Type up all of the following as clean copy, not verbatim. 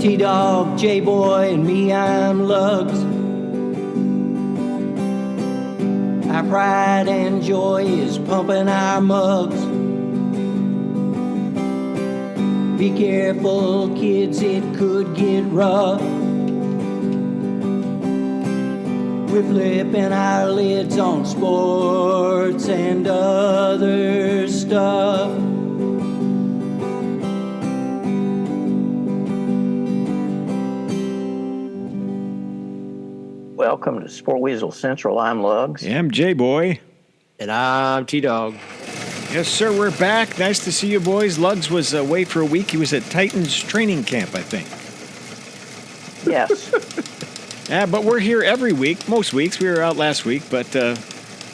T-Dog, J-Boy, and me, I'm Lugs. Our pride and joy is pumping our mugs. Be careful, kids, it could get rough. We're flipping our lids on sports and other stuff. Welcome to Sport Weasel Central. I'm Lugs. Yeah, I'm J-Boy. And I'm T-Dog. Yes, sir, we're back. Nice to see you, boys. Lugs was away for a week. He was at Titans training camp, I think. Yes. Yeah, but we're here every week. Most weeks. We were out last week, but the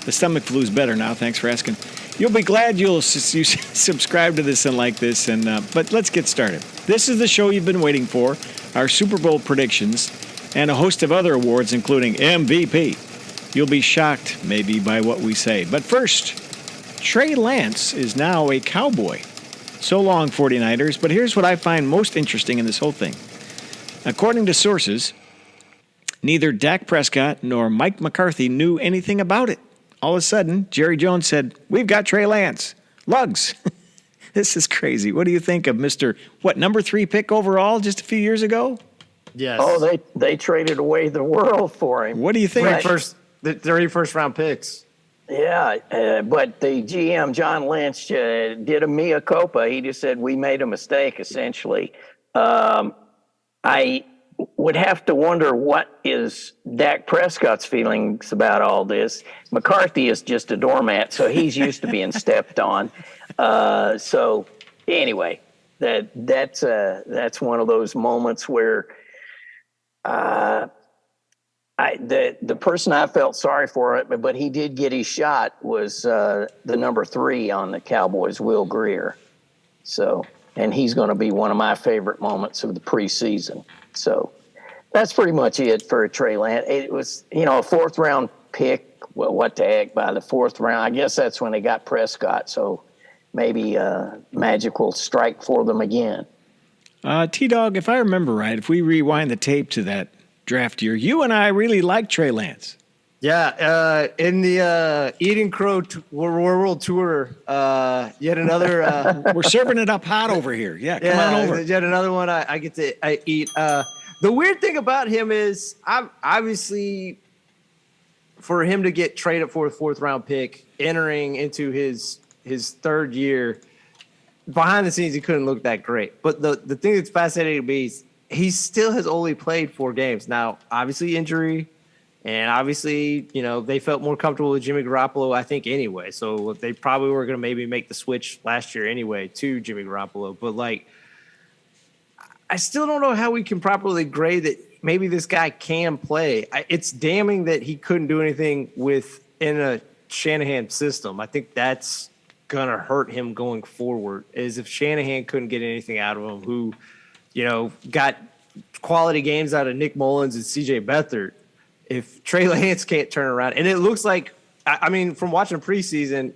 stomach flu's better now. Thanks for asking. You'll be glad you subscribe to this and like this. But let's get started. This is the show you've been waiting for, our Super Bowl predictions, and a host of other awards, including MVP. You'll be shocked, maybe, by what we say. But first, Trey Lance is now a Cowboy. So long, 49ers. But here's what I find most interesting in this whole thing. According to sources, neither Dak Prescott nor Mike McCarthy knew anything about it. All of a sudden, Jerry Jones said, "We've got Trey Lance." Lugs. This is crazy. What do you think of Mr. number 3 pick overall just a few years ago? Yes. Oh, they traded away the world for him. What do you think? The 3 first-round picks. Yeah, but the GM, John Lynch, did a mea culpa. He just said, we made a mistake, essentially. I would have to wonder what is Dak Prescott's feelings about all this. McCarthy is just a doormat, so he's used to being stepped on. So anyway, that's one of those moments where the person I felt sorry for it, but he did get his shot, was the number 3 on the Cowboys, Will Grier. So, and he's going to be one of my favorite moments of the preseason. So that's pretty much it for Trey Lance. It was, a 4th round pick. Well, what the heck, by the 4th round? I guess that's when they got Prescott. So maybe magic will strike for them again. T-Dog, if I remember right, if we rewind the tape to that draft year, you and I really liked Trey Lance. Yeah, in the Eden Crow World Tour, yet another... We're serving it up hot over here. Yeah, come on over. Yet another one I get to eat. The weird thing about him is, I'm obviously, for him to get traded for a 4th round pick, entering into his 3rd year, behind the scenes, he couldn't look that great. But the thing that's fascinating to me is he still has only played 4 games. Now, obviously injury, and obviously, they felt more comfortable with Jimmy Garoppolo, I think, anyway. So they probably were going to maybe make the switch last year anyway to Jimmy Garoppolo. But, I still don't know how we can properly grade that maybe this guy can play. It's damning that he couldn't do anything within a Shanahan system. I think that's going to hurt him going forward, is if Shanahan couldn't get anything out of him, who – got quality games out of Nick Mullins and C.J. Beathard. If Trey Lance can't turn around, and it looks like, from watching preseason,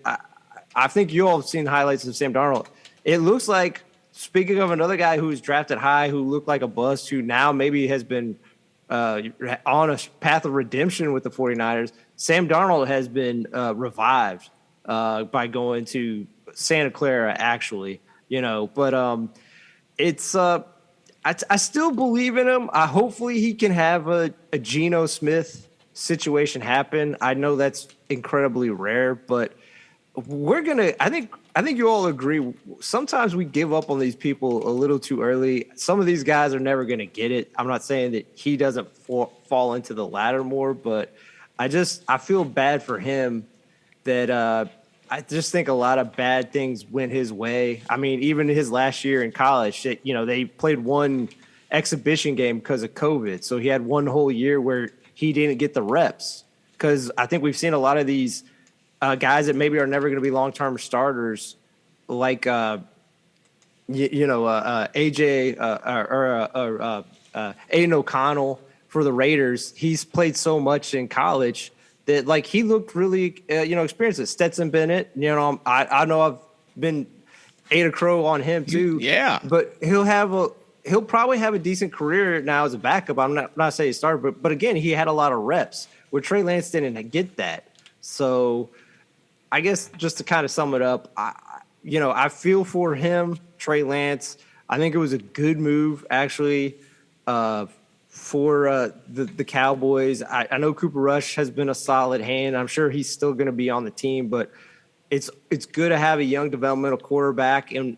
I think you all have seen highlights of Sam Darnold. It looks like, speaking of another guy who was drafted high, who looked like a bust, who now maybe has been on a path of redemption with the 49ers, Sam Darnold has been revived by going to Santa Clara, actually. But it's I still believe in him. Hopefully he can have a Geno Smith situation happen. I know that's incredibly rare, but I think you all agree. Sometimes we give up on these people a little too early. Some of these guys are never going to get it. I'm not saying that he doesn't fall into the latter more, but I feel bad for him that I just think a lot of bad things went his way. Even his last year in college, they played one exhibition game because of COVID. So he had one whole year where he didn't get the reps, because I think we've seen a lot of these guys that maybe are never going to be long-term starters, like AJ or Aiden O'Connell for the Raiders. He's played so much in college that he looked really experienced. Stetson Bennett, I know I've been ate a crow on him too. Yeah, but he'll have he'll probably have a decent career now as a backup. I'm not saying he started, but again, he had a lot of reps where Trey Lance didn't get that. So I guess just to kind of sum it up, I feel for him, Trey Lance. I think it was a good move actually for the Cowboys. I know Cooper Rush has been a solid hand. I'm sure he's still going to be on the team, but it's good to have a young developmental quarterback. And,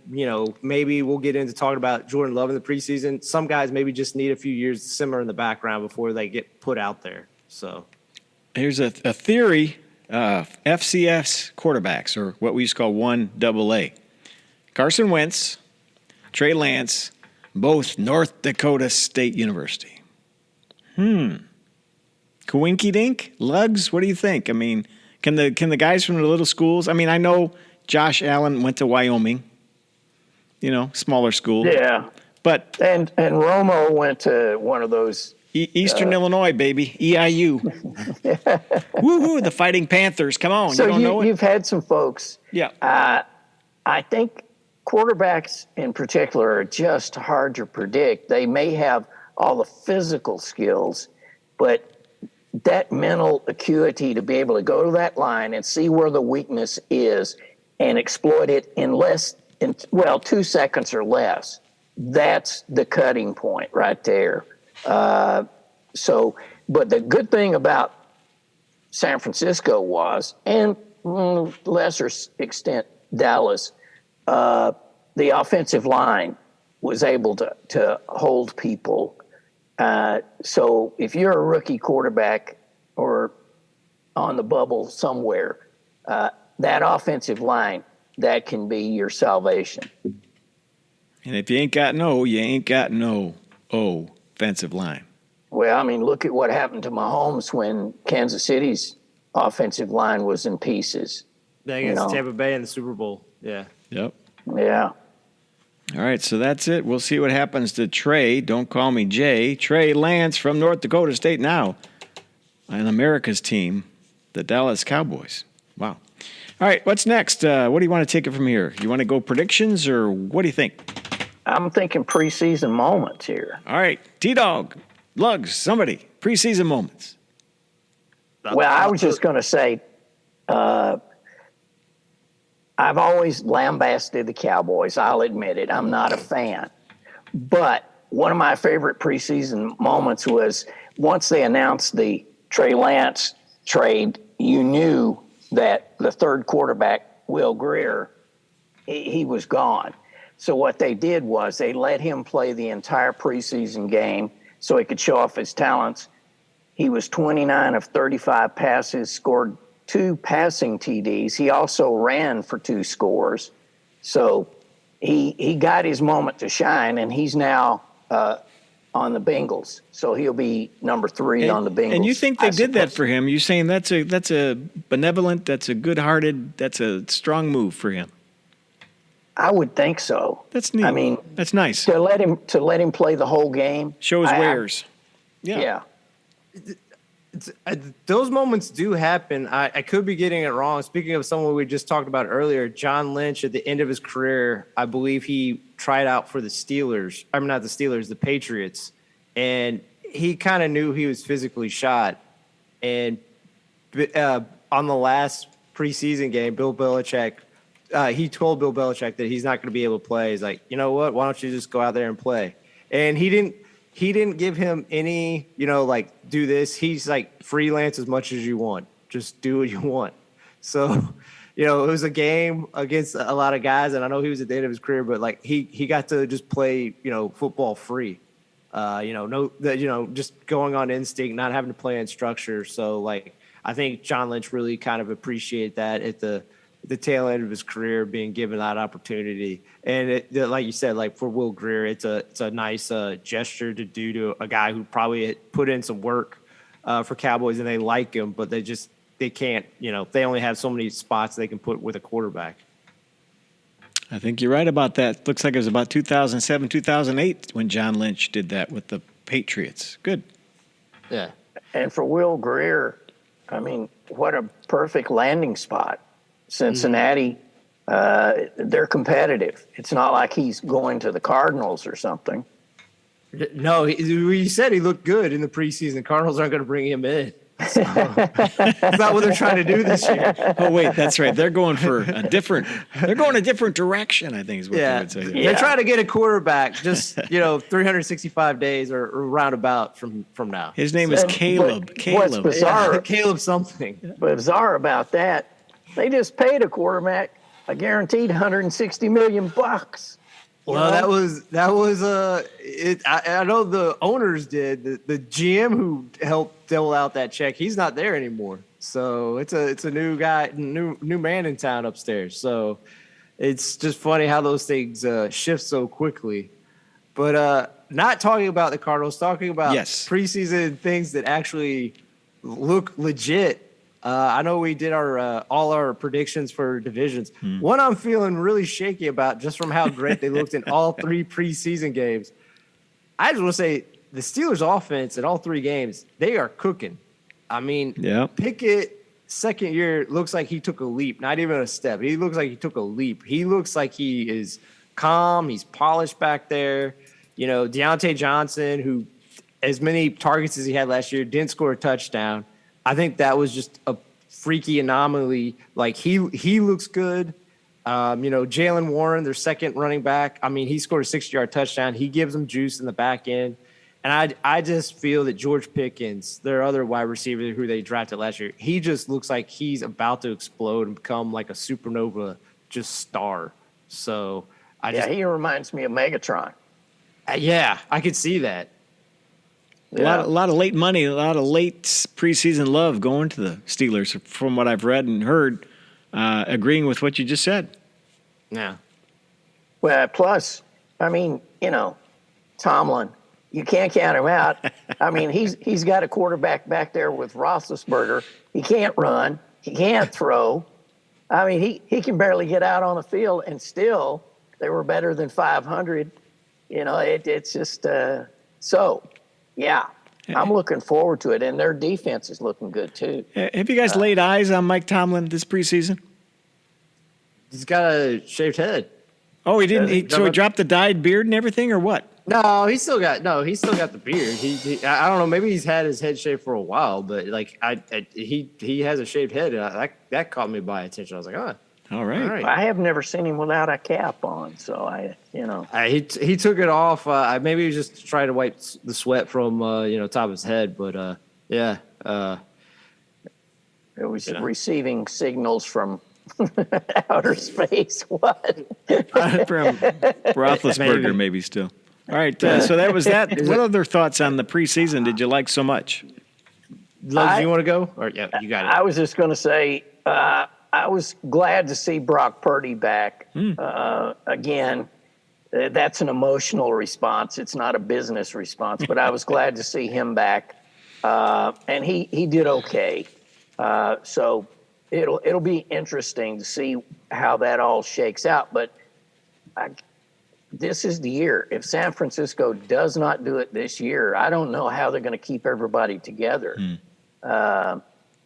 maybe we'll get into talking about Jordan Love in the preseason. Some guys maybe just need a few years to simmer in the background before they get put out there. So here's a theory. FCS quarterbacks, or what we used to call 1AA. Carson Wentz, Trey Lance, both North Dakota State University. Coinky dink? Lugs, what do you think? I mean, can the guys from the little schools? I mean, I know Josh Allen went to Wyoming, smaller school. Yeah. But And Romo went to one of those. Eastern Illinois, baby, EIU. Woohoo! The Fighting Panthers. Come on, So you don't know it? you've had some folks. Yeah. I think quarterbacks in particular are just hard to predict. They may have all the physical skills, but that mental acuity to be able to go to that line and see where the weakness is and exploit it in 2 seconds or less. That's the cutting point right there. But the good thing about San Francisco was, and lesser extent Dallas, the offensive line was able to hold people. So if you're a rookie quarterback or on the bubble somewhere, that offensive line, that can be your salvation. And if you ain't got you ain't got no offensive line. Well, I mean, look at what happened to Mahomes when Kansas City's offensive line was in pieces. Against Tampa Bay in the Super Bowl. Yeah. Yep. Yeah. All right, so that's it. We'll see what happens to Trey. Don't call me Jay. Trey Lance from North Dakota State now on America's team, the Dallas Cowboys. Wow. All right, what's next? What do you want to take it from here? You want to go predictions, or what do you think? I'm thinking preseason moments here. All right, T-Dog, Lugs, somebody, preseason moments. Well, I was just going to say, I've always lambasted the Cowboys. I'll admit it. I'm not a fan. But one of my favorite preseason moments was once they announced the Trey Lance trade, you knew that the third quarterback, Will Grier, he was gone. So what they did was they let him play the entire preseason game so he could show off his talents. He was 29 of 35 passes, scored 2 passing TDs. He also ran for 2 scores. So he got his moment to shine, and he's now on the Bengals. So he'll be number 3 on the Bengals. And you think they did that for him? You're saying that's a benevolent, that's a good-hearted, that's a strong move for him. I would think so. That's neat. I mean, that's nice. To let him play the whole game. Show his wares. Yeah. Those moments do happen. I could be getting it wrong. Speaking of someone we just talked about earlier, John Lynch, at the end of his career, I believe he tried out for the Steelers. I'm not the Steelers, the Patriots. And he kind of knew he was physically shot. And on the last preseason game, Bill Belichick, he told Bill Belichick that he's not going to be able to play. He's like, you know what? Why don't you just go out there and play? And he didn't give him any, do this. He's like, freelance as much as you want. Just do what you want. So, it was a game against a lot of guys, and I know he was at the end of his career, but he got to just play, football free. Just going on instinct, not having to play in structure. So I think John Lynch really kind of appreciated that at the tail end of his career, being given that opportunity. And like you said, for Will Grier, it's a nice gesture to do to a guy who probably had put in some work for Cowboys, and they like him, but they can't, they only have so many spots they can put with a quarterback. I think you're right about that. Looks like it was about 2007, 2008 when John Lynch did that with the Patriots. Good. Yeah. And for Will Grier, I mean, what a perfect landing spot. Cincinnati, they're competitive. It's not like he's going to the Cardinals or something. No, you said he looked good in the preseason. Cardinals aren't going to bring him in. So, that's not what they're trying to do this year. Oh wait, that's right. They're going for a different. They're going a different direction. I think is what they Yeah, would say. they're trying to get a quarterback just 365 days or roundabout from now. His name is And Caleb. what's Caleb. bizarre- Caleb something. But bizarre about that, they just paid a quarterback a guaranteed $160 million. Well, that was I know the owners did. The GM who helped dole out that check, he's not there anymore. So it's a new guy, new man in town upstairs. So it's just funny how those things shift so quickly. But not talking about the Cardinals, talking about preseason things that actually look legit. I know we did our all our predictions for divisions. One I'm feeling really shaky about just from how great they looked in all 3 preseason games. I just want to say the Steelers' offense in all 3 games, they are cooking. I mean, Pickett, second year, looks like he took a leap, not even a step. He looks like he took a leap. He looks like he is calm. He's polished back there. Deontay Johnson, who as many targets as he had last year, didn't score a touchdown. I think that was just a freaky anomaly. Like he looks good. Jalen Warren, their second running back. I mean, he scored a 60-yard touchdown. He gives them juice in the back end. And I just feel that George Pickens, their other wide receiver who they drafted last year, he just looks like he's about to explode and become like a supernova just star. So he reminds me of Megatron. I could see that. A lot of late money, a lot of late preseason love going to the Steelers, from what I've read and heard, agreeing with what you just said. Yeah. Well, plus, I mean, Tomlin, you can't count him out. I mean, he's got a quarterback back there with Roethlisberger. He can't run. He can't throw. I mean, he can barely get out on the field, and still they were better than 500. It's just so. Yeah, I'm looking forward to it, and their defense is looking good too. Have you guys laid eyes on Mike Tomlin this preseason? He's got a shaved head. Oh, he didn't. So he dropped the dyed beard and everything, or what? No, he's still got the beard. I don't know. Maybe he's had his head shaved for a while, but he has a shaved head. That caught me by attention. I was like, oh. All right. I have never seen him without a cap on, so he took it off. Maybe he was just trying to wipe the sweat from top of his head, but it was receiving signals from outer space. What? From Roethlisberger, maybe still. All right. So that was that. What other thoughts on the preseason did you like so much? Lugs, do you want to go? Or you got it. I was just going to say. I was glad to see Brock Purdy back. Again, that's an emotional response. It's not a business response, but I was glad to see him back. And he did okay. So it'll be interesting to see how that all shakes out. But this is the year. If San Francisco does not do it this year, I don't know how they're going to keep everybody together.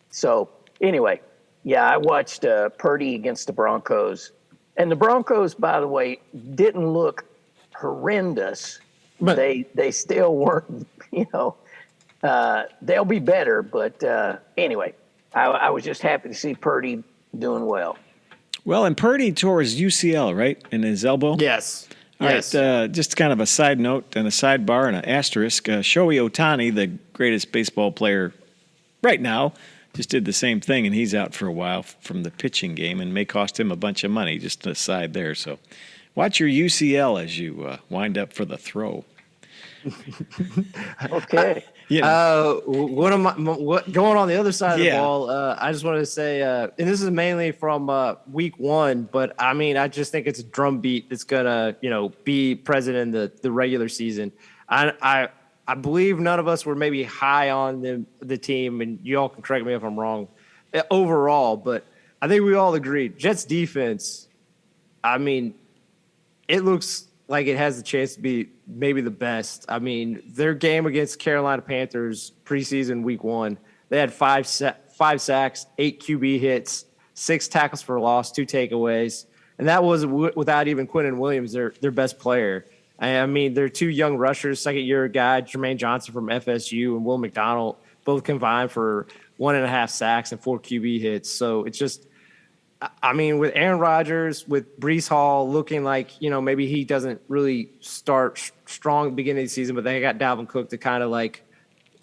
So anyway. Yeah, I watched Purdy against the Broncos. And the Broncos, by the way, didn't look horrendous. But they still weren't, they'll be better. But anyway, I was just happy to see Purdy doing well. Well, and Purdy tore his UCL, right, in his elbow? Yes. All right, just kind of a side note and a sidebar and an asterisk. Shohei Ohtani, the greatest baseball player right now, just did the same thing, and he's out for a while from the pitching game and may cost him a bunch of money, just an aside there. So watch your UCL as you wind up for the throw. Okay. Going on the other side of the ball, I just wanted to say, and this is mainly from week 1, but I mean, I just think it's a drumbeat that's gonna, be present in the regular season. I believe none of us were maybe high on the team, and you all can correct me if I'm wrong overall, but I think we all agreed. Jets defense, I mean, it looks like it has the chance to be maybe the best. I mean, their game against Carolina Panthers preseason week 1, they had 5 sacks, 8 QB hits, 6 tackles for loss, 2 takeaways, and that was without even Quinnen Williams, their best player. I mean, they're two young rushers, second-year guy, Jermaine Johnson from FSU and Will McDonald, both combined for 1.5 sacks and 4 QB hits. So it's just, I mean, with Aaron Rodgers, with Brees Hall looking like, maybe he doesn't really start strong at the beginning of the season, but they got Dalvin Cook to kind of like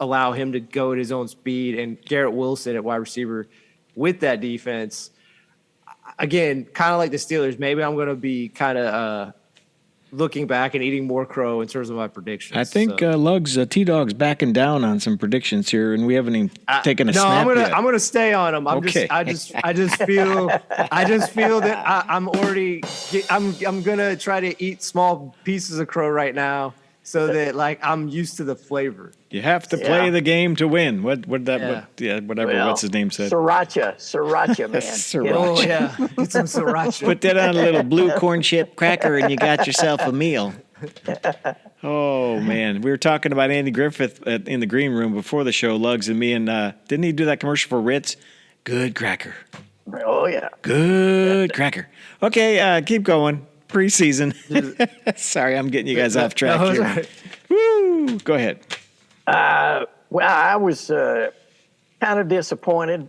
allow him to go at his own speed, and Garrett Wilson at wide receiver with that defense. Again, kind of like the Steelers, maybe I'm going to be kind of looking back and eating more crow in terms of my predictions. I think Lugs, T-Dog's backing down on some predictions here, and we haven't even taken a snap yet. I'm gonna stay on them. Okay. I just feel that I'm gonna try to eat small pieces of crow right now, so that like I'm used to the flavor. You have to play the game to win. Whatever. Well, what's his name said? Sriracha, man. Sriracha. Oh yeah, get some sriracha. Put that on a little blue corn chip cracker, and you got yourself a meal. Oh man, we were talking about Andy Griffith in the green room before the show, Lugs and me, and didn't he do that commercial for Ritz? Good cracker. Oh yeah. Good cracker. Okay, keep going. Preseason. Sorry, I'm getting you guys off track No, here. right. Woo! Go ahead. Well, I was kind of disappointed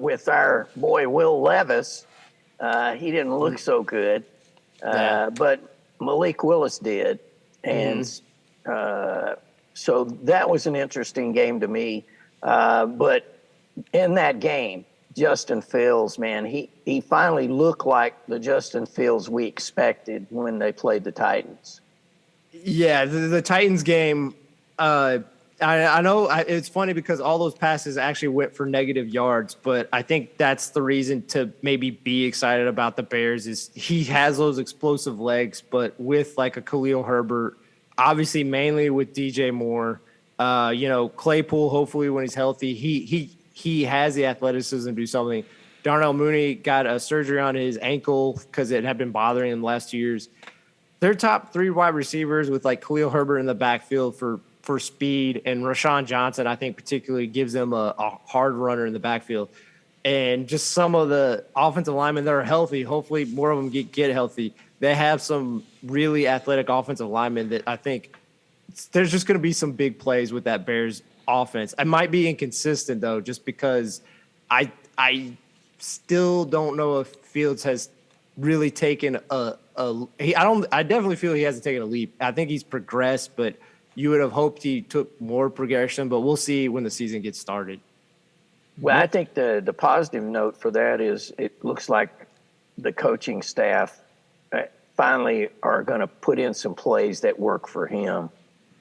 with our boy Will Levis. He didn't look so good, but Malik Willis did, and so that was an interesting game to me. But in that game, Justin Fields, man, he finally looked like the Justin Fields we expected when they played the Titans. Yeah, the Titans game. I know it's funny because all those passes actually went for negative yards, but I think that's the reason to maybe be excited about the Bears is he has those explosive legs, but with like a Khalil Herbert, obviously mainly with DJ Moore, Claypool, hopefully when he's healthy, he has the athleticism to do something. Darnell Mooney got a surgery on his ankle because it had been bothering him the last 2 years. Their top three wide receivers with like Khalil Herbert in the backfield for speed, and Rashawn Johnson, I think particularly gives them a hard runner in the backfield. And just some of the offensive linemen that are healthy, hopefully more of them get healthy. They have some really athletic offensive linemen that I think there's just going to be some big plays with that Bears offense. I might be inconsistent though, just because I still don't know if Fields has really taken I definitely feel he hasn't taken a leap. I think he's progressed, but you would have hoped he took more progression, but we'll see when the season gets started. Well, I think the positive note for that is it looks like the coaching staff finally are going to put in some plays that work for him.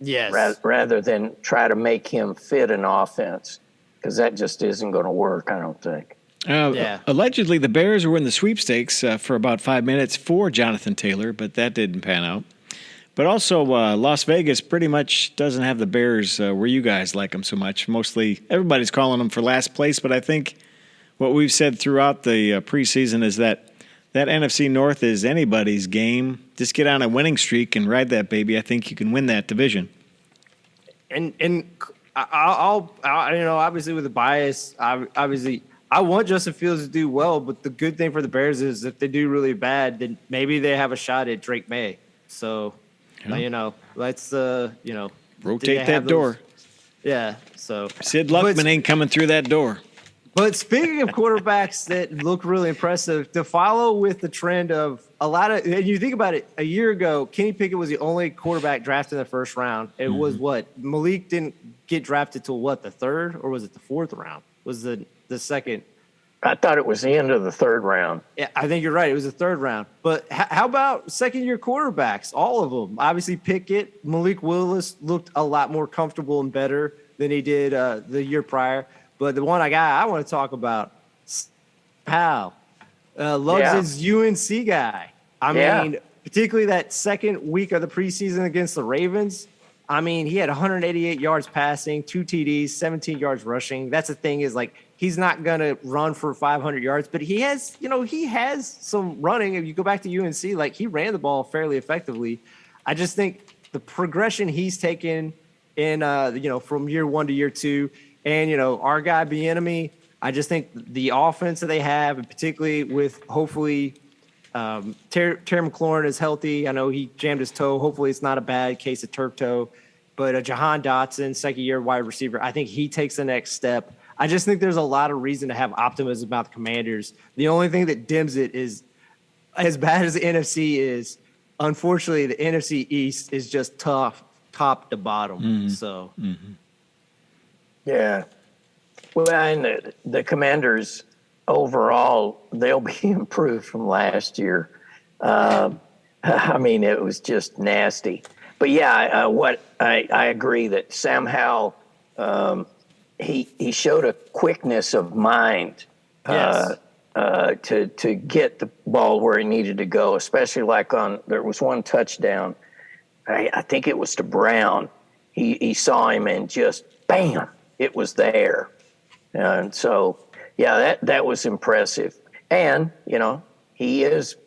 Yes. Rather than try to make him fit an offense, because that just isn't going to work, I don't think. Allegedly, the Bears were in the sweepstakes for about 5 minutes for Jonathan Taylor, but that didn't pan out. But also, Las Vegas pretty much doesn't have the Bears where you guys like them so much. Mostly, everybody's calling them for last place, but I think what we've said throughout the preseason is that NFC North is anybody's game. Just get on a winning streak and ride that baby. I think you can win that division. And I'll obviously with the bias, I want Justin Fields to do well, but the good thing for the Bears is if they do really bad, then maybe they have a shot at Drake May. So. Let's rotate that door. Yeah. So Sid Luckman ain't coming through that door. But speaking of quarterbacks that look really impressive, to follow with the trend of a lot of, and you think about it, a year ago, Kenny Pickett was the only quarterback drafted in the first round. It was what? Malik didn't get drafted till what, the third, or was it the fourth round? Was the second? I thought it was the end of the third round. Yeah, I think you're right. It was the third round. But how about second-year quarterbacks? All of them. Obviously, Pickett, Malik Willis looked a lot more comfortable and better than he did the year prior. But the one I want to talk about, Powell. Lugs is UNC guy. I mean, particularly that second week of the preseason against the Ravens. I mean, he had 188 yards passing, 2 TDs, 17 yards rushing. That's the thing is, like, he's not going to run for 500 yards, but he has some running. If you go back to UNC, like, he ran the ball fairly effectively. I just think the progression he's taken in, from year one to year two, and, our guy Bieniemy, I just think the offense that they have, and particularly with hopefully Terry McLaurin is healthy. I know he jammed his toe. Hopefully it's not a bad case of turf toe. But Jahan Dotson, second-year wide receiver, I think he takes the next step. I just think there's a lot of reason to have optimism about the Commanders. The only thing that dims it is, as bad as the NFC is, unfortunately, the NFC East is just tough top to bottom. So, Yeah. Well, and the Commanders overall, they'll be improved from last year. I mean, it was just nasty. But yeah, I agree that Sam Howell, he showed a quickness of mind yes. to get the ball where he needed to go, especially there was one touchdown. I think it was to Brown. He saw him and just bam, it was there. And so, yeah, that was impressive. And, he has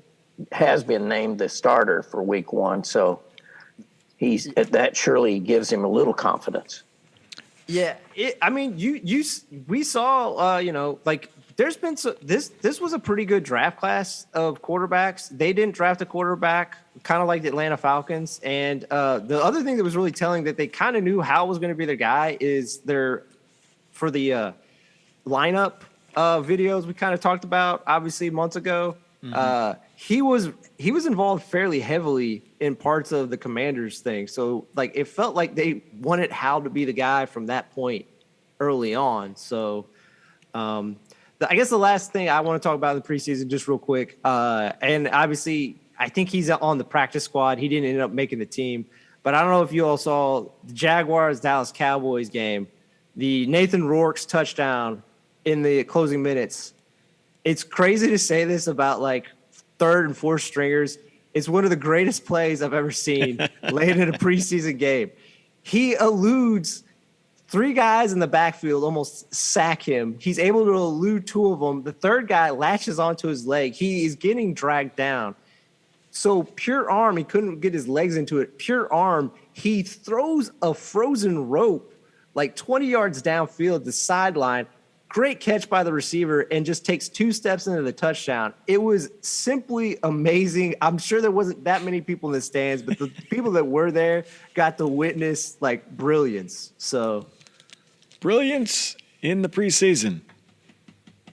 been named the starter for week 1. So that surely gives him a little confidence. Yeah, we saw, there's been this was a pretty good draft class of quarterbacks. They didn't draft a quarterback, kind of like the Atlanta Falcons. And the other thing that was really telling that they kind of knew Howell was going to be their guy is for the lineup videos we kind of talked about, obviously months ago. He was involved fairly heavily in parts of the Commanders thing. So it felt like they wanted Hal to be the guy from that point early on. So I guess the last thing I want to talk about in the preseason, just real quick, and obviously I think he's on the practice squad. He didn't end up making the team, but I don't know if you all saw the Jaguars Dallas Cowboys game, the Nathan Rourke's touchdown in the closing minutes. It's crazy to say this about third and fourth stringers. It's one of the greatest plays I've ever seen late in a preseason game. He eludes 3 guys in the backfield, almost sack him. He's able to elude 2 of them. The third guy latches onto his leg. He is getting dragged down. So pure arm, he couldn't get his legs into it. Pure arm, he throws a frozen rope 20 yards downfield, the sideline. Great catch by the receiver and just takes 2 steps into the touchdown. It was simply amazing. I'm sure there wasn't that many people in the stands, but the people that were there got to witness brilliance. So Brilliance in the preseason.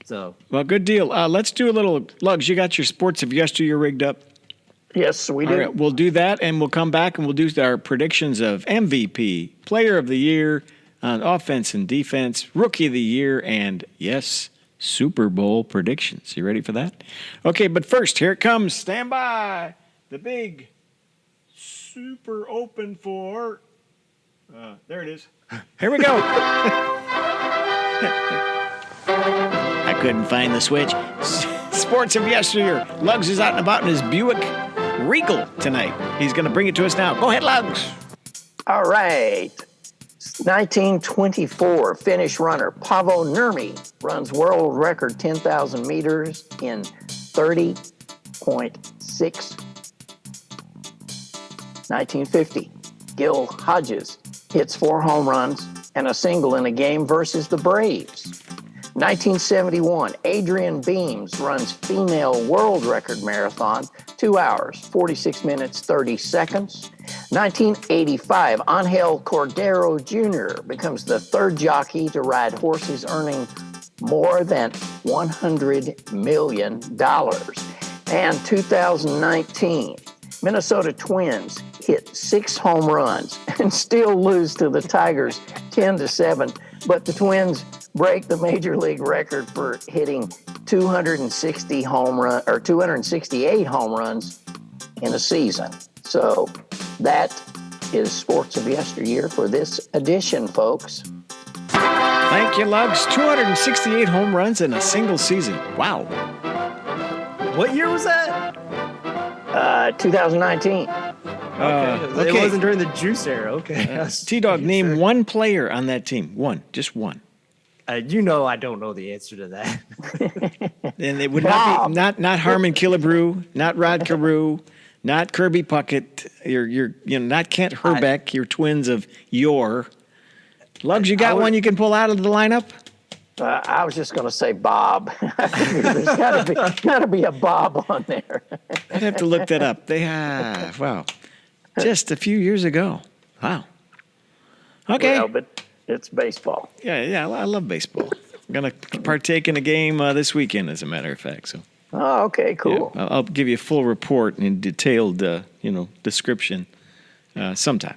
Well, good deal. Let's do a little Lugs. You got your sports of yesteryear rigged up? Yes, we All do. right, we'll do that, and we'll come back and we'll do our predictions of MVP, Player of the Year, on offense and defense, Rookie of the Year, and yes, Super Bowl predictions. You ready for that? Okay, but first, here it comes. Stand by. The big Super Open for. There it is. Here we go. I couldn't find the switch. Sports of yesteryear. Lugs is out and about in his Buick Regal tonight. He's going to bring it to us now. Go ahead, Lugs. All right. 1924 Finnish runner Paavo Nurmi runs world record 10,000 meters in 30.6. 1950 Gil Hodges hits 4 home runs and a single in a game versus the Braves. 1971 Adrian Beams runs female world record marathon 2 hours 46 minutes 30 seconds. 1985, Angel Cordero Jr. becomes the 3rd jockey to ride horses earning more than $100 million. And 2019, Minnesota Twins hit 6 home runs and still lose to the Tigers 10-7, but the Twins break the major league record for hitting 268 home runs in a season. So that is sports of yesteryear for this edition, folks. Thank you, Lugs. 268 home runs in a single season. Wow. what year was that? 2019. Okay. It wasn't during the Juice era. Okay. T-Dog, name one player on that team. One. Just one. I don't know the answer to that. And it would not be not Harmon Killebrew, not Rod Carew, not Kirby Puckett, not Kent Herbeck, your twins of yore. Lugs, you got one you can pull out of the lineup? I was just going to say Bob. There's got to be a Bob on there. I'd have to look that up. They have, wow, just a few years ago. Wow. Okay. Well, but it's baseball. Yeah, I love baseball. I'm going to partake in a game this weekend, as a matter of fact. So, Oh, okay, cool. yeah, I'll give you a full report and detailed, description sometime.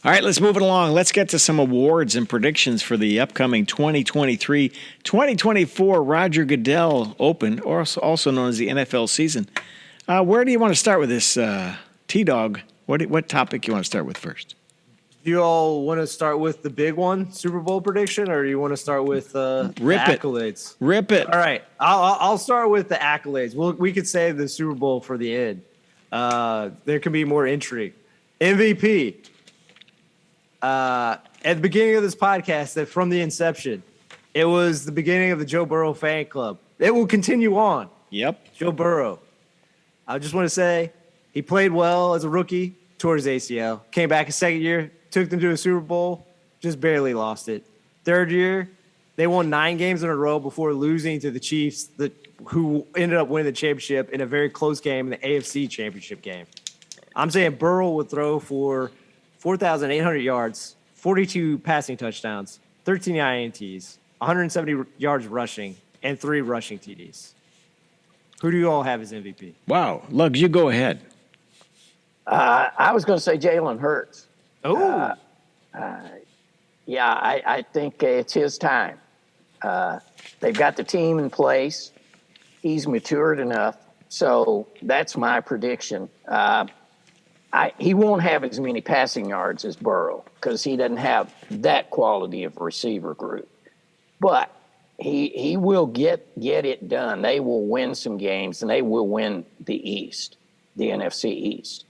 All right, let's move it along. Let's get to some awards and predictions for the upcoming 2023-2024 Roger Goodell Open, or also known as the NFL season. Where do you want to start with this, T-Dog? What topic you want to start with first? Do you all want to start with the big one, Super Bowl prediction, or do you want to start with the accolades? Rip it. All right, I'll start with the accolades. We could save the Super Bowl for the end. There can be more intrigue. MVP. At the beginning of this podcast, that from the inception, it was the beginning of the Joe Burrow fan club. It will continue on. Yep. Joe Burrow. I just want to say he played well as a rookie, tore his ACL, came back a second year, took them to a Super Bowl, just barely lost it. Third year, they won 9 games in a row before losing to the Chiefs, who ended up winning the championship in a very close game in the AFC championship game. I'm saying Burrow would throw for 4,800 yards, 42 passing touchdowns, 13 INTs, 170 yards rushing, and 3 rushing TDs. Who do you all have as MVP? Wow. Lugs, you go ahead. I was going to say Jalen Hurts. Oh, Yeah, I think it's his time. They've got the team in place. He's matured enough. So that's my prediction. He won't have as many passing yards as Burrow because he doesn't have that quality of receiver group. But he will get it done. They will win some games, and they will win the East, the NFC East.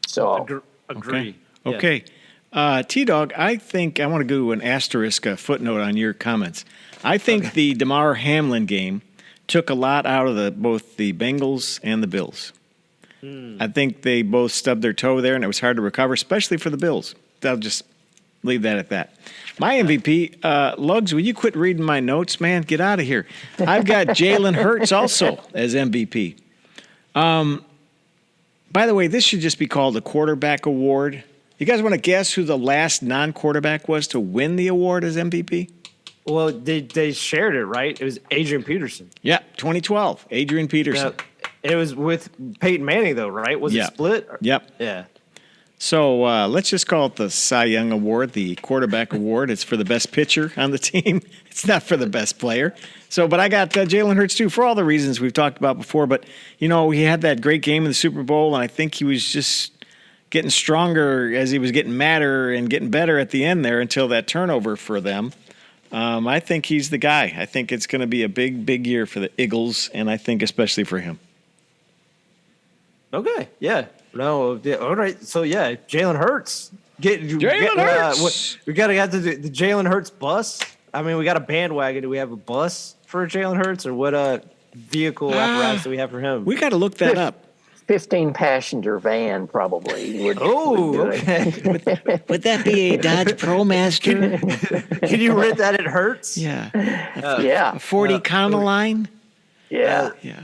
So agree. Okay. T-Dog, I think I want to go an asterisk, a footnote on your comments. I think the Damar Hamlin game took a lot out of both the Bengals and the Bills. I think they both stubbed their toe there, and it was hard to recover, especially for the Bills. I'll just leave that at that. My MVP, Lugs, will you quit reading my notes, man? Get out of here. I've got Jalen Hurts also as MVP. By the way, this should just be called a quarterback award. You guys want to guess who the last non-quarterback was to win the award as MVP? Well, they shared it, right? It was Adrian Peterson. Yeah, 2012, Adrian Peterson. Yeah. It was with Peyton Manning, though, right? Was it split? Yep. Yeah. So let's just call it the Cy Young Award, the quarterback award. It's for the best pitcher on the team. It's not for the best player. But I got Jalen Hurts, too, for all the reasons we've talked about before. But, he had that great game in the Super Bowl, and I think he was just getting stronger as he was getting madder and getting better at the end there until that turnover for them. I think he's the guy. I think it's going to be a big, big year for the Eagles, and I think especially for him. Okay. Yeah. No. Yeah, all right. So yeah, Jalen Hurts. Jalen Hurts. We got to get the Jalen Hurts bus. I mean, we got a bandwagon. Do we have a bus for Jalen Hurts, or what vehicle apparatus do we have for him? We got to look that up. 15-passenger van probably would. Oh, would do it. okay. Would that be a Dodge ProMaster? Can you rent that at Hertz? Yeah. Yeah. A 40 Econoline? Yeah. Yeah.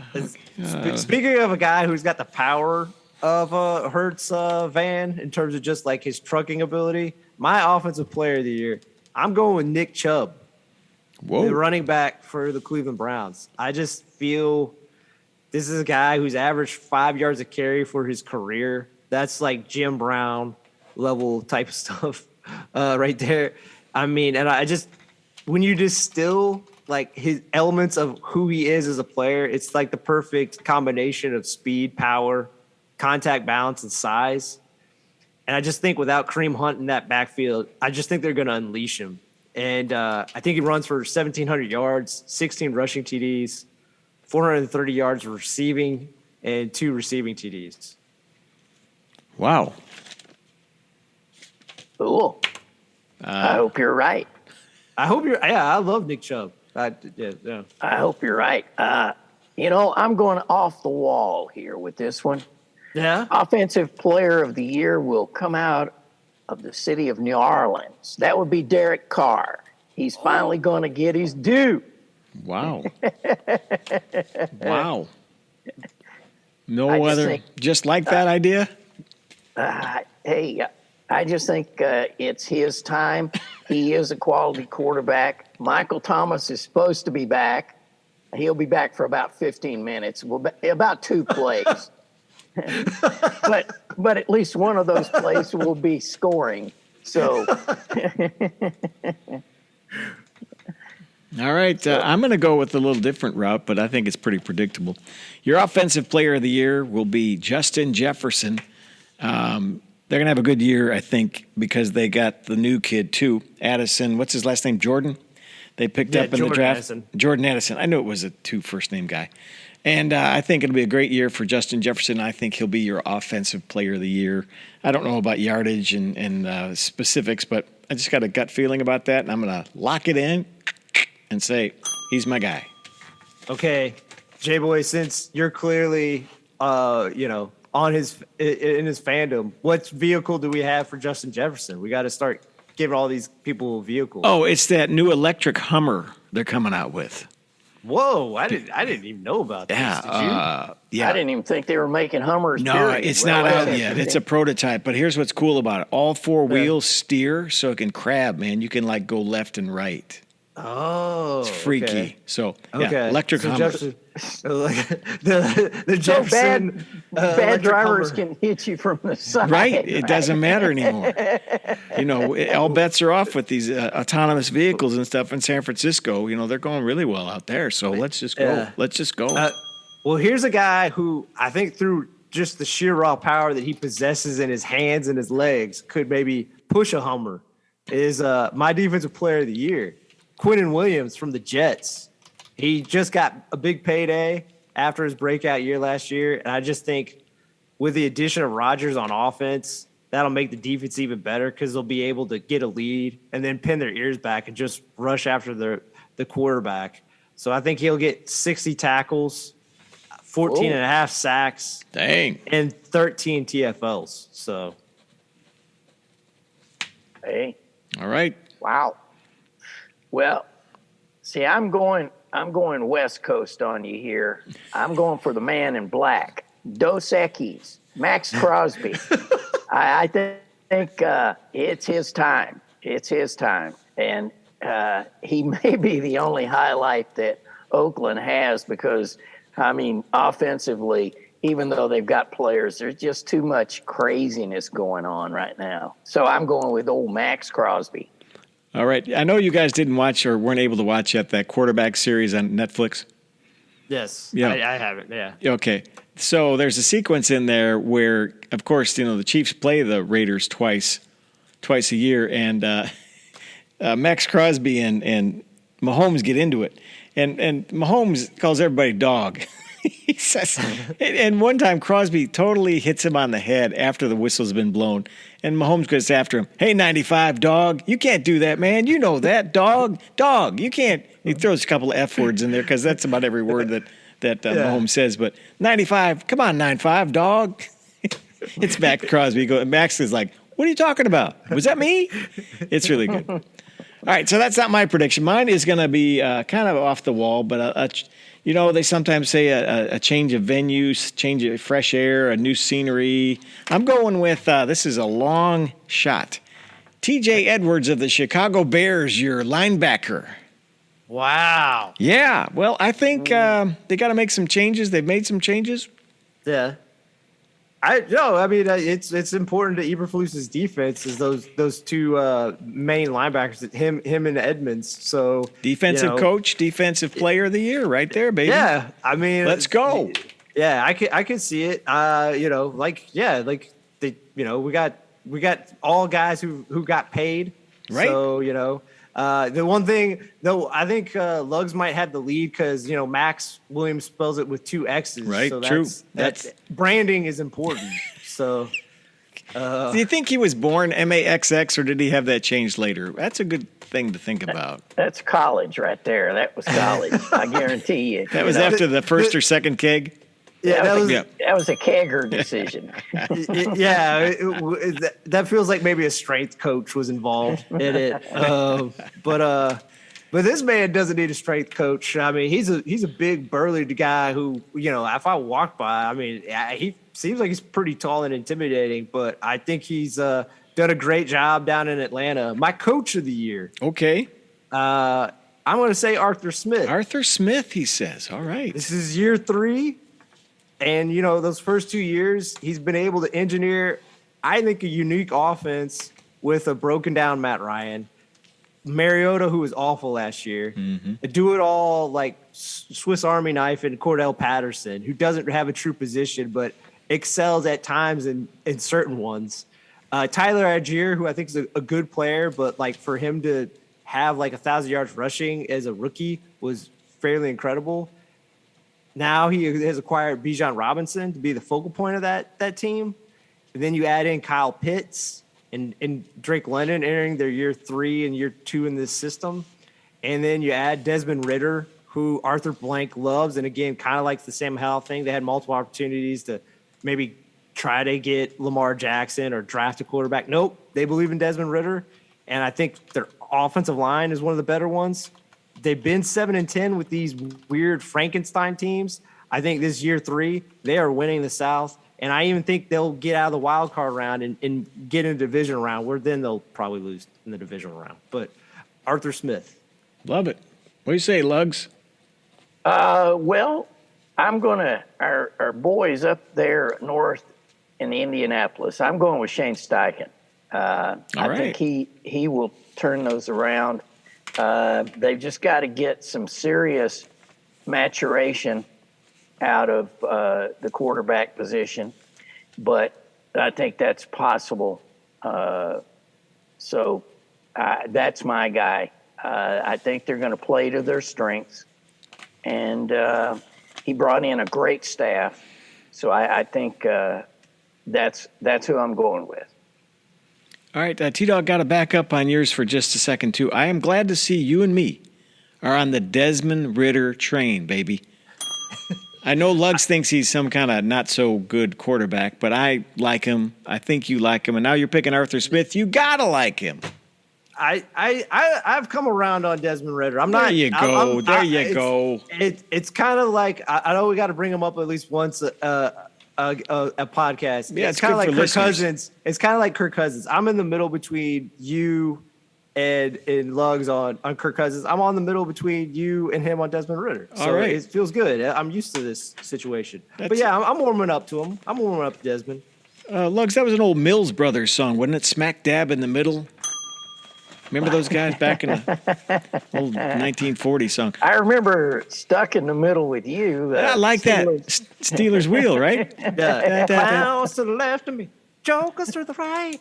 Speaking of a guy who's got the power of a Hertz van in terms of just like his trucking ability, my offensive player of the year, I'm going with Nick Chubb, Whoa. the running back for the Cleveland Browns. I just feel this is a guy who's averaged 5 yards a carry for his career. That's like Jim Brown level type of stuff right there. I mean, and I just, when you distill like his elements of who he is as a player, it's like the perfect combination of speed, power, contact balance, and size. And I just think without Kareem Hunt in that backfield, I just think they're going to unleash him. And I think he runs for 1,700 yards, 16 rushing TDs, 430 yards receiving, and 2 receiving TDs. Wow. Cool. I hope you're right. I hope you're. Yeah, I love Nick Chubb. Yeah. I hope you're right. I'm going off the wall here with this one. Yeah. Offensive Player of the Year will come out of the city of New Orleans. That would be Derek Carr. He's finally going to get his due. Wow. Wow. No I just other, think- just like that idea? Hey, I just think it's his time. He is a quality quarterback. Michael Thomas is supposed to be back. He'll be back for about 15 minutes, about 2 plays. but at least one of those plays will be scoring. So All right, I'm going to go with a little different route, but I think it's pretty predictable. Your offensive player of the year will be Justin Jefferson. They're going to have a good year, I think, because they got the new kid, too. Addison, what's his last name? Jordan? They picked up in Jordan the draft. Addison. Jordan Addison. I knew it was a 2 first-name guy. And I think it'll be a great year for Justin Jefferson. I think he'll be your offensive player of the year. I don't know about yardage and specifics, but I just got a gut feeling about that, and I'm going to lock it in and say he's my guy. Okay, J-Boy, since you're clearly, on in his fandom, what vehicle do we have for Justin Jefferson? We got to start giving all these people vehicles. Oh, it's that new electric Hummer they're coming out with. Whoa! I didn't even know about this. Did you? Yeah. I didn't even think they were making Hummers. No, period. it's Well, not out that's yet. It's a prototype. But here's what's cool about it: all 4 wheels steer, so it can crab. Man, you can like go left and right. Oh, It's freaky. okay. So Okay, yeah, electric so Hummer. Jefferson, the So Jefferson bad electric drivers Hummer. can hit you from the side. Right? It doesn't matter anymore. All bets are off with these autonomous vehicles and stuff in San Francisco. They're going really well out there. So let's just go. Yeah. Let's just go. Well, here's a guy who I think through just the sheer raw power that he possesses in his hands and his legs could maybe push a Hummer. Is my defensive player of the year, Quinnen Williams from the Jets. He just got a big payday after his breakout year last year, and I just think with the addition of Rodgers on offense, that'll make the defense even better because they'll be able to get a lead and then pin their ears back and just rush after the quarterback. So I think he'll get 60 tackles, 14 and a half sacks, Dang. and 13 TFLs. So Hey, All right. wow. Well, see, I'm going West Coast on you here. I'm going for the man in black, Dos Equis, Max Crosby. I think it's his time. It's his time, and he may be the only highlight that Oakland has because, offensively, even though they've got players, there's just too much craziness going on right now. So I'm going with old Max Crosby. All right. I know you guys didn't watch or weren't able to watch yet that quarterback series on Netflix. yes, Yeah. I haven't. Yeah. Okay. So there's a sequence in there where, of course, the Chiefs play the Raiders twice a year, and Max Crosby and Mahomes get into it, and Mahomes calls everybody dog. He says, and one time Crosby totally hits him on the head after the whistle's been blown, and Mahomes goes after him. Hey, 95 dog, you can't do that, man. You know that dog, you can't. He throws a couple of F words in there because that's about every word that Mahomes says. But 95, come on, 95 dog. It's Max Crosby. Max is like, what are you talking about? Was that me? It's really good. All right, so that's not my prediction. Mine is going to be kind of off the wall, but they sometimes say a change of venues, change of fresh air, a new scenery. I'm going with this is a long shot. T.J. Edwards of the Chicago Bears, your linebacker. Wow. Yeah, well, I think they got to make some changes. They've made some changes. Yeah. It's important to Eberflus's defense is those two main linebackers, him and Edmonds. So Defensive coach, defensive player of the year, right there, baby. Yeah, Let's go. Yeah, I can see it. We got all guys who got paid. Right. So the one thing though, I think Luggs might have the lead because Max Williams spells it with 2 X's. Right, So true. That's branding is important. So. Do you think he was born MAXX or did he have that changed later? That's a good thing to think about. That's college right there. That was college. I guarantee you. That was after the first or second keg. Yeah, that was Yeah. that was a Kegger decision. that feels like maybe a strength coach was involved in it. But this man doesn't need a strength coach. I mean, he's a big burly guy who, if I walk by, I mean, he seems like he's pretty tall and intimidating. But I think he's done a great job down in Atlanta. My coach of the year, Okay. I'm going to say Arthur Smith. Arthur Smith, he says. All right. This is year 3. And, those first 2 years, he's been able to engineer, I think, a unique offense with a broken down Matt Ryan, Mariota, who was awful last year, do it all like Swiss Army knife, and Cordell Patterson, who doesn't have a true position but excels at times in certain ones. Tyler Algier, who I think is a good player, but like for him to have like 1,000 yards rushing as a rookie was fairly incredible. Now he has acquired Bijan Robinson to be the focal point of that team. And then you add in Kyle Pitts and Drake London entering their year 3 and year 2 in this system. And then you add Desmond Ridder, who Arthur Blank loves. And again, kind of like the Sam Howell thing, they had multiple opportunities to maybe try to get Lamar Jackson or draft a quarterback. Nope, they believe in Desmond Ridder. And I think their offensive line is one of the better ones. They've been 7-10 with these weird Frankenstein teams. I think this year 3, they are winning the South. And I even think they'll get out of the wild card round and get in the division round, where then they'll probably lose in the divisional round. But Arthur Smith. Love it. What do you say, Lugs? Well, I'm going to, our boys up there north in Indianapolis, I'm going with Shane Steichen. I think he will turn those around. They've just got to get some serious maturation out of the quarterback position, but I think that's possible. So that's my guy. I think they're going to play to their strengths, and he brought in a great staff. So I think that's who I'm going with. All right, T-Dog, got to back up on yours for just a second, too. I am glad to see you and me are on the Desmond Ridder train, baby. I know Lugs thinks he's some kind of not-so-good quarterback, but I like him. I think you like him. And now you're picking Arthur Smith. You got to like him. I've come around on Desmond Ridder. I'm not. There you go. There you go. It's kind of like, I know we got to bring him up at least once a podcast. Yeah, it's kind of like for Kirk listeners. Cousins. It's kind of like Kirk Cousins. I'm in the middle between you and Lugs on Kirk Cousins. I'm on the middle between you and him on Desmond Ridder. So All right. it feels good. I'm used to this situation. But yeah, I'm warming up to him. I'm warming up to Desmond. Lugs, that was an old Mills Brothers song, wasn't it? Smack dab in the middle. Remember those guys back in the old 1940 song? I remember Stuck in the Middle with You. I like that. Steelers wheel, right? Yeah. Clowns to the left of me, jokers to the right.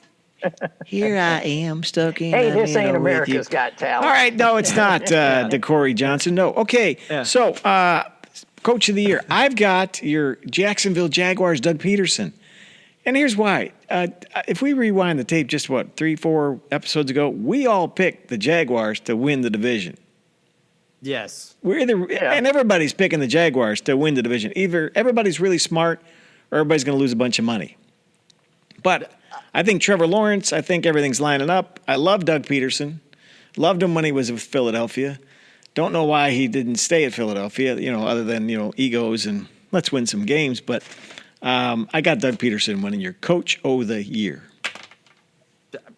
Here I am stuck in Hey, the this ain't middle with America's you. Got Talent. All right, no, it's not DeCorey Johnson. No. Okay, Yeah. so Coach of the Year. I've got your Jacksonville Jaguars, Doug Peterson. And here's why. If we rewind the tape just, 3-4 episodes ago, we all picked the Jaguars to win the division. Yes. And everybody's picking the Jaguars to win the division. Either everybody's really smart or everybody's going to lose a bunch of money. But I think Trevor Lawrence, I think everything's lining up. I love Doug Peterson. Loved him when he was with Philadelphia. Don't know why he didn't stay at Philadelphia, other than, egos and let's win some games. But I got Doug Peterson winning your Coach of the Year.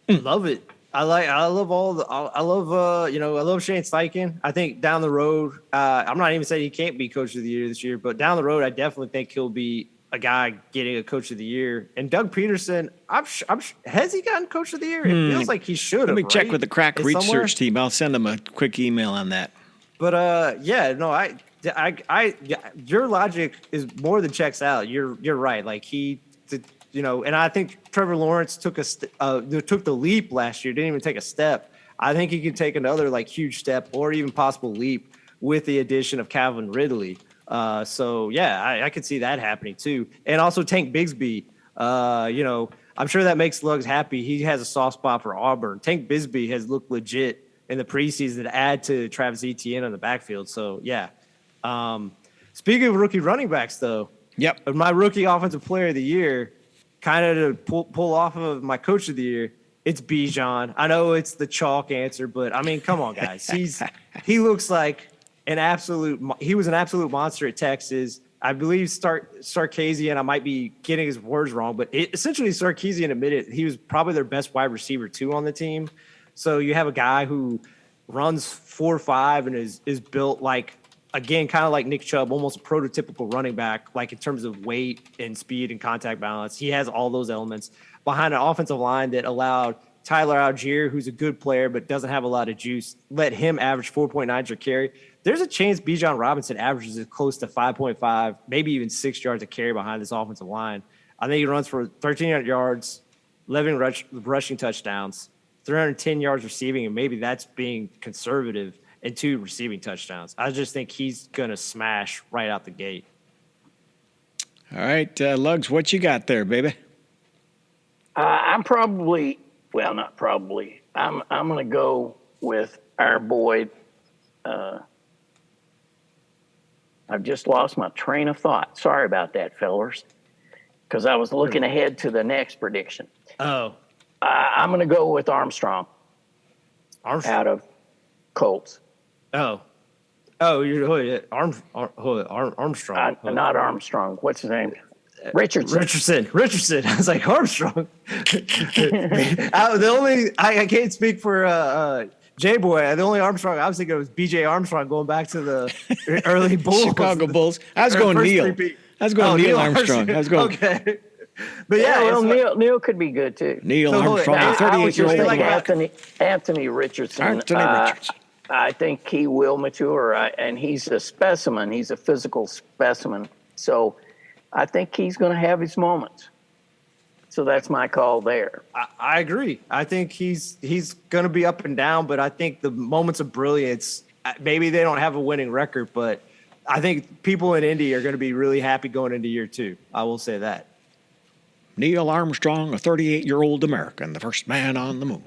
Love it. I love Shane Steichen. I think down the road, I'm not even saying he can't be Coach of the Year this year, but down the road, I definitely think he'll be a guy getting a Coach of the Year. And Doug Peterson, has he gotten Coach of the Year? It feels like he should have. Let me check with the crack It's somewhere. research team. I'll send them a quick email on that. But your logic is more than checks out. You're right. Like and I think Trevor Lawrence took the leap last year. Didn't even take a step. I think he could take another huge step or even possible leap with the addition of Calvin Ridley. So yeah, I could see that happening too. And also Tank Bigsby. I'm sure that makes Lugs happy. He has a soft spot for Auburn. Tank Bigsby has looked legit in the preseason to add to Travis Etienne on the backfield. So yeah. Speaking of rookie running backs, though, Yep. But my rookie offensive player of the year, kind of to pull off of my coach of the year, it's Bijan. I know it's the chalk answer, but I mean, come on, guys. He looks like he was an absolute monster at Texas. I believe Sarkisian, I might be getting his words wrong, but essentially Sarkisian admitted he was probably their best wide receiver too on the team. So you have a guy who runs 4.5 and is built like, again, kind of like Nick Chubb, almost a prototypical running back, like in terms of weight and speed and contact balance. He has all those elements behind an offensive line that allowed Tyler Algier, who's a good player but doesn't have a lot of juice, let him average 4.9 yards a carry. There's a chance Bijan Robinson averages close to 5.5, maybe even 6 yards a carry behind this offensive line. I think he runs for 1,300 yards, 11 rushing touchdowns, 310 yards receiving, and maybe that's being conservative, and 2 receiving touchdowns. I just think he's going to smash right out the gate. All right, Lugs, what you got there, baby? I'm probably, well, not probably. I'm going to go with our boy. I've just lost my train of thought. Sorry about that, fellers, because I was looking ahead to the next prediction. Oh. I'm going to go with Armstrong out of Colts. Oh, you're Armstrong. Not Armstrong. What's his name? Richardson. I was like, Armstrong. I can't speak for J-Boy. The only Armstrong I was thinking of was B.J. Armstrong going back to the early Bulls. Chicago Bulls. I was going Neil. Neil Armstrong. I was going. Okay. But yeah, well, Neil could be good too. Neil Armstrong, 38-year-old. Like Anthony Richardson. I think he will mature, and he's a specimen. He's a physical specimen. So I think he's going to have his moments. So that's my call there. I agree. I think he's going to be up and down, but I think the moments of brilliance, maybe they don't have a winning record, but I think people in Indy are going to be really happy going into year 2. I will say that. Neil Armstrong, a 38-year-old American, the first man on the moon.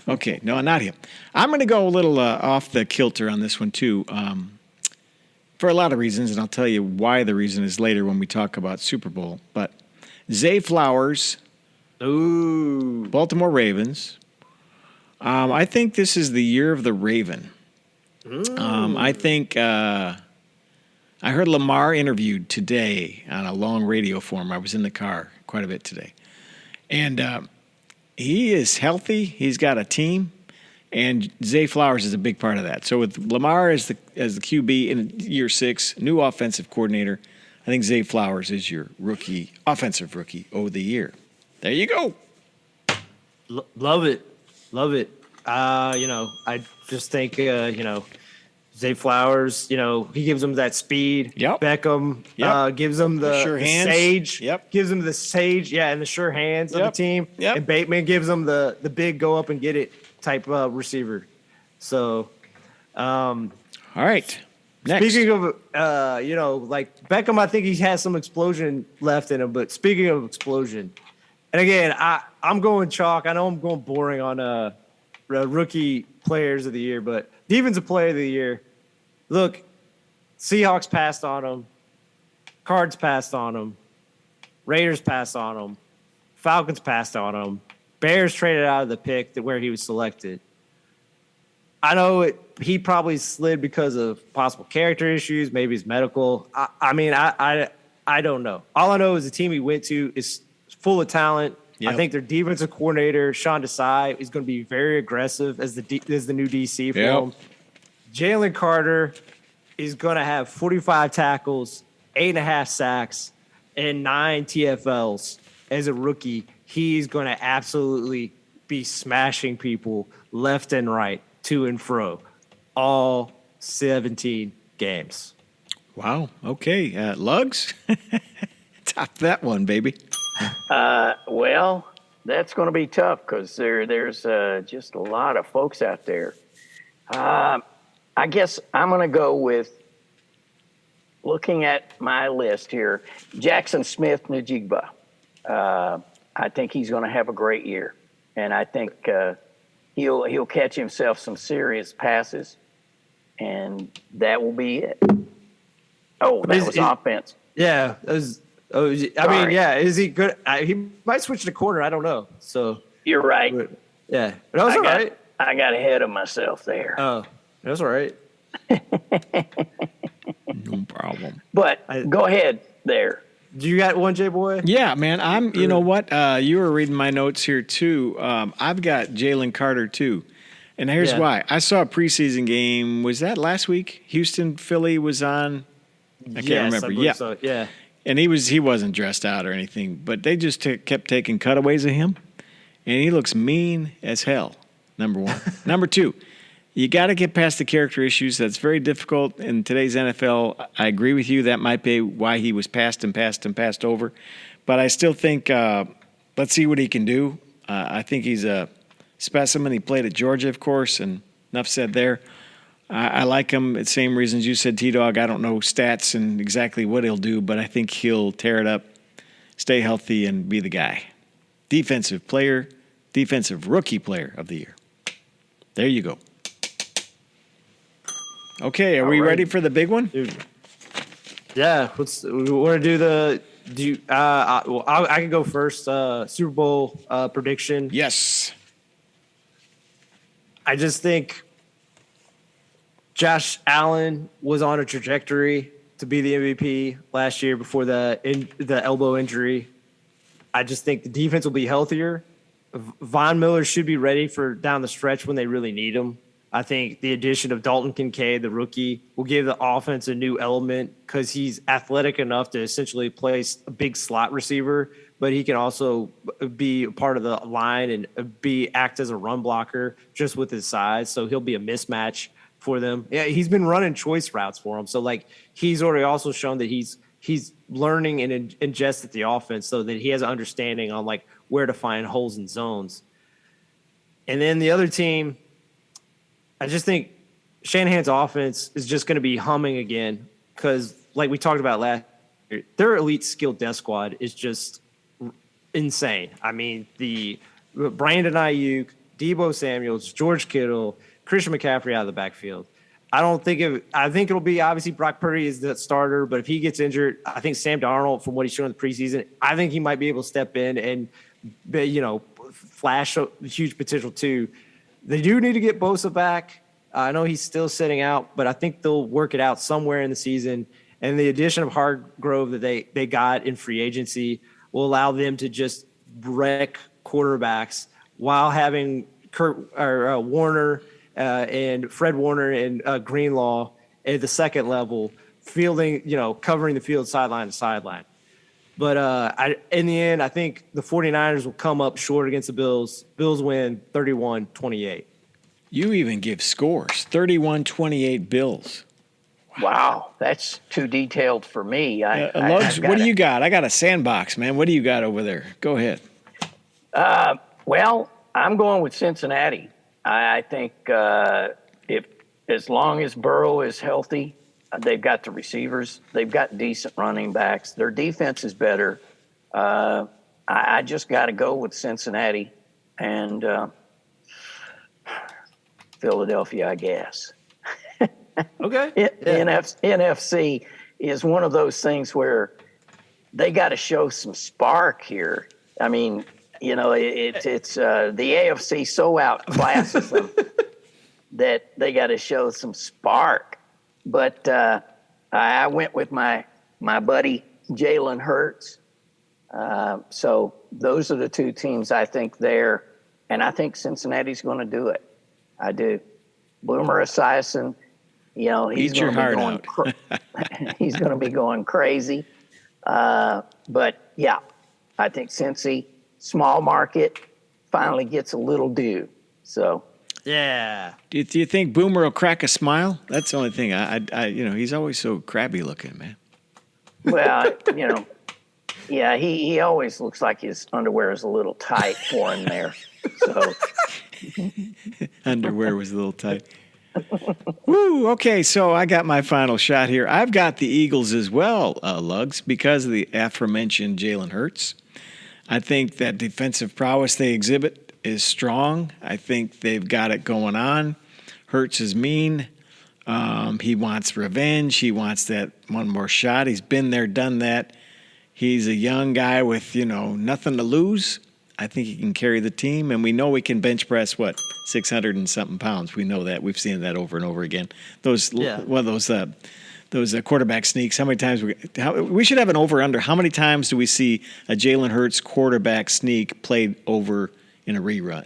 Okay, no, not him. I'm going to go a little off the kilter on this one, too, for a lot of reasons, and I'll tell you why the reason is later when we talk about Super Bowl. But Zay Flowers, Baltimore Ravens. I think this is the year of the Raven. I think I heard Lamar interviewed today on a long radio form. I was in the car quite a bit today. And he is healthy. He's got a team. And Zay Flowers is a big part of that. So with Lamar as the QB in year 6, new offensive coordinator, I think Zay Flowers is your offensive rookie of the year. There you go. Love it. I just think, Zay Flowers, he gives them that speed. Yep. Beckham gives them the sure hands. sage. Yep. Gives them the sage, and the sure hands of the team. Yep. And Bateman gives them the big go up and get it type receiver. So, all right. Next. Speaking of, like Beckham, I think he has some explosion left in him. But speaking of explosion, and again, I'm going chalk. I know I'm going boring on rookie players of the year, but defensive player of the year. Look, Seahawks passed on him. Cards passed on him. Raiders passed on him. Falcons passed on him. Bears traded out of the pick where he was selected. I know he probably slid because of possible character issues, maybe his medical. I don't know. All I know is the team he went to is full of talent. Yep. I think their defensive coordinator, Sean Desai, is going to be very aggressive as the new DC for him. Jalen Carter is going to have 45 tackles, 8.5 sacks, and 9 TFLs as a rookie. He's going to absolutely be smashing people left and right, to and fro, all 17 games. Wow. Okay. Lugs? Top that one, baby. Well, that's going to be tough because there's just a lot of folks out there. I guess I'm going to go with, looking at my list here, Jackson Smith-Njigba. I think he's going to have a great year, and I think he'll catch himself some serious passes, and that will be it. Oh, that was offense. Yeah, that was, I Sorry. mean, yeah, is he good? He might switch to corner. I don't know. So, You're right. but, yeah, that was all right. I got ahead of myself there. Oh, that's all right. No problem. But I- go ahead there. Do you got one, J Boy? Yeah, man. You know what? You were reading my notes here too. I've got Jalen Carter too. And here's Yeah. why. I saw a preseason game. Was that last week? Houston, Philly was on. I can't remember. believe Yeah. So. Yeah. And he wasn't dressed out or anything, but they just kept taking cutaways of him, and he looks mean as hell. Number one. Number two, you got to get past the character issues. That's very difficult in today's NFL. I agree with you. That might be why he was passed over, but I still think let's see what he can do. I think he's a specimen. He played at Georgia, of course, and enough said there. I like him. The same reasons you said, T-Dog. I don't know stats and exactly what he'll do, but I think he'll tear it up, stay healthy, and be the guy. Defensive rookie player of the year. There you go. Okay, are we right. ready for the big one? Dude. Yeah. We want to do I can go first. Super Bowl prediction. Yes. I just think Josh Allen was on a trajectory to be the MVP last year before the elbow injury. I just think the defense will be healthier. Von Miller should be ready for down the stretch when they really need him. I think the addition of Dalton Kincaid, the rookie, will give the offense a new element because he's athletic enough to essentially play a big slot receiver, but he can also be a part of the line and act as a run blocker just with his size. So he'll be a mismatch for them. Yeah, he's been running choice routes for them. So like he's already also shown that he's learning and ingested the offense so that he has an understanding on like where to find holes and zones. And then the other team, I just think Shanahan's offense is just going to be humming again because, like we talked about last year, their elite skill death squad is just insane. I mean, the Brandon Ayuk, Deebo Samuels, George Kittle, Christian McCaffrey out of the backfield. I think it'll be obviously Brock Purdy is the starter, but if he gets injured, I think Sam Darnold, from what he's shown in the preseason, I think he might be able to step in and, flash huge potential too. They do need to get Bosa back. I know he's still sitting out, but I think they'll work it out somewhere in the season. And the addition of Hargrove that they got in free agency will allow them to just wreck quarterbacks while having Warner and Fred Warner and Greenlaw at the second level fielding, covering the field sideline to sideline. But in the end, I think the 49ers will come up short against the Bills. Bills win 31-28. You even give scores. 31-28 Bills. Wow, that's too detailed for me. Lugs, what do you got? I got a sandbox, man. What do you got over there? Go ahead. Well, I'm going with Cincinnati. I think if as long as Burrow is healthy, they've got the receivers. They've got decent running backs. Their defense is better. I just got to go with Cincinnati and Philadelphia, I guess. Okay. NFC is one of those things where they got to show some spark here. I mean, it's the AFC so outclasses them that they got to show some spark. But I went with my buddy Jalen Hurts. So those are the two teams I think there, and I think Cincinnati's going to do it. I do. Boomer Esiason, he's Eat your going heart to be out. he's going to be going crazy. But yeah, I think Cincy, small market, finally gets a little due. So. Yeah. Do you think Boomer will crack a smile? That's the only thing. He's always so crabby looking, man. Well, yeah, he always looks like his underwear is a little tight for him there. So Underwear was a little tight. Woo, okay, so I got my final shot here. I've got the Eagles as well, Lugs, because of the aforementioned Jalen Hurts. I think that defensive prowess they exhibit is strong. I think they've got it going on. Hurts is mean. He wants revenge. He wants that one more shot. He's been there, done that. He's a young guy with, nothing to lose. I think he can carry the team, and we know we can bench press, 600 and something pounds. We know that. We've seen that over and over again. Those quarterback sneaks. How many times we should have an over-under. How many times do we see a Jalen Hurts quarterback sneak played over in a rerun,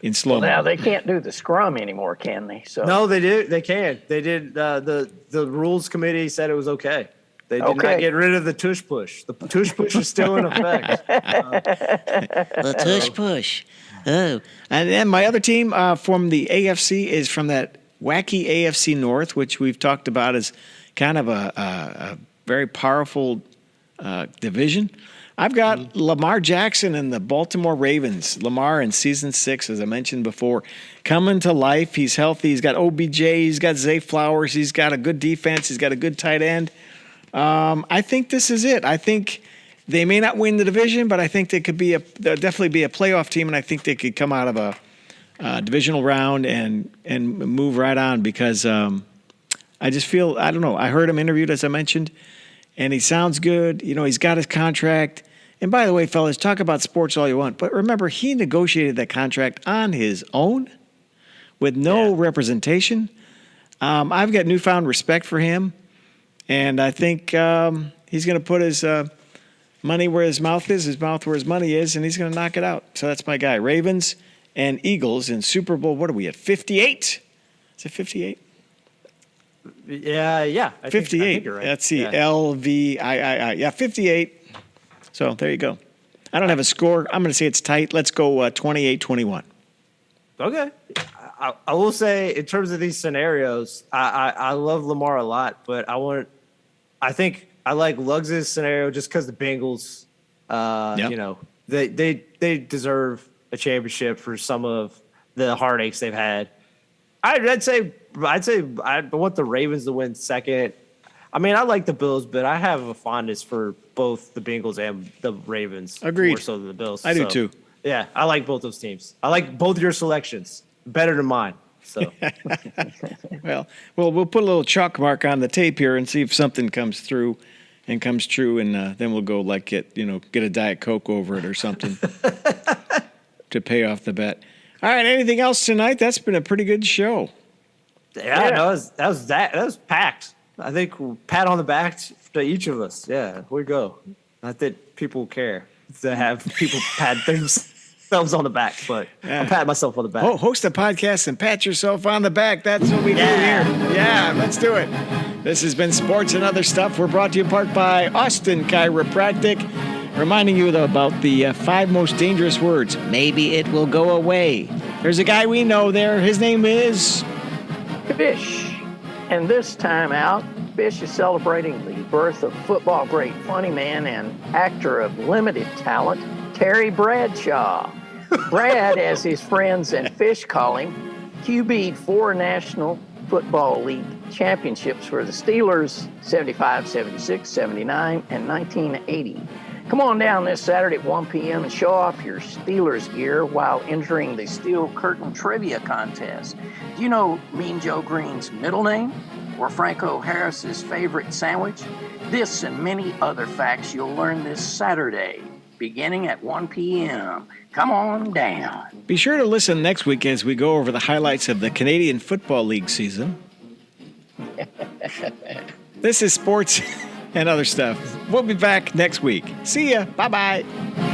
in slow mo? Now they can't do the scrum anymore, can they? So No, they did. They can. They did. The rules committee said it was okay. They did not get rid of the tush push. The tush push is still in effect. The tush push. Oh, and then my other team from the AFC is from that wacky AFC North, which we've talked about as kind of a very powerful division. I've got Lamar Jackson and the Baltimore Ravens. Lamar in season 6, as I mentioned before, coming to life. He's healthy. He's got OBJ. He's got Zay Flowers. He's got a good defense. He's got a good tight end. I think this is it. I think they may not win the division, but I think they'll definitely be a playoff team, and I think they could come out of a divisional round and move right on because I just feel, I don't know. I heard him interviewed, as I mentioned, and he sounds good. He's got his contract. And by the way, fellas, talk about sports all you want, but remember, he negotiated that contract on his own with no representation. I've got newfound respect for him, and I think he's going to put his money where his mouth is, his mouth where his money is, and he's going to knock it out. So that's my guy. Ravens and Eagles in Super Bowl, what are we at, 58? Is it 58? Yeah. 58. I think you're right. Let's see, LVII. Yeah, 58. So there you go. I don't have a score. I'm going to say it's tight. Let's go 28-21. Okay. I will say, in terms of these scenarios, I love Lamar a lot, but I think I like Luggs' scenario just because the Bengals, they deserve a championship for some of the heartaches they've had. I'd say I want the Ravens to win second. I mean, I like the Bills, but I have a fondness for both the Bengals and the Ravens. Agreed. More so than the Bills. I do too. Yeah, I like both those teams. I like both your selections better than mine. So Well, we'll put a little chalk mark on the tape here and see if something comes through and comes true, and then we'll go get a Diet Coke over it or something to pay off the bet. All right, anything else tonight? That's been a pretty good show. yeah. That was packed. I think pat on the back to each of us. Yeah, we go. Not that people care to have people pat themselves on the back, but I'm patting myself on the back. Oh, host a podcast and pat yourself on the back. That's what we do here. Yeah, let's do it. This has been Sports and Other Stuff. We're brought to you in part by Austin Chiropractic, reminding you about the 5 most dangerous words. Maybe it will go away. There's a guy we know there. His name is Fish. And this time out, Fish is celebrating the birth of football great funny man and actor of limited talent, Terry Bradshaw. Brad, as his friends and Fish call him, QB'd 4 National Football League championships for the Steelers, 75, 76, 79, and 1980. Come on down this Saturday at 1 p.m. and show off your Steelers gear while entering the Steel Curtain Trivia Contest. Do you know Mean Joe Green's middle name? Or Franco Harris's favorite sandwich? This and many other facts you'll learn this Saturday, beginning at 1 p.m. Come on down. Be sure to listen next week as we go over the highlights of the Canadian Football League season. This is Sports and Other Stuff. We'll be back next week. See ya. Bye-bye.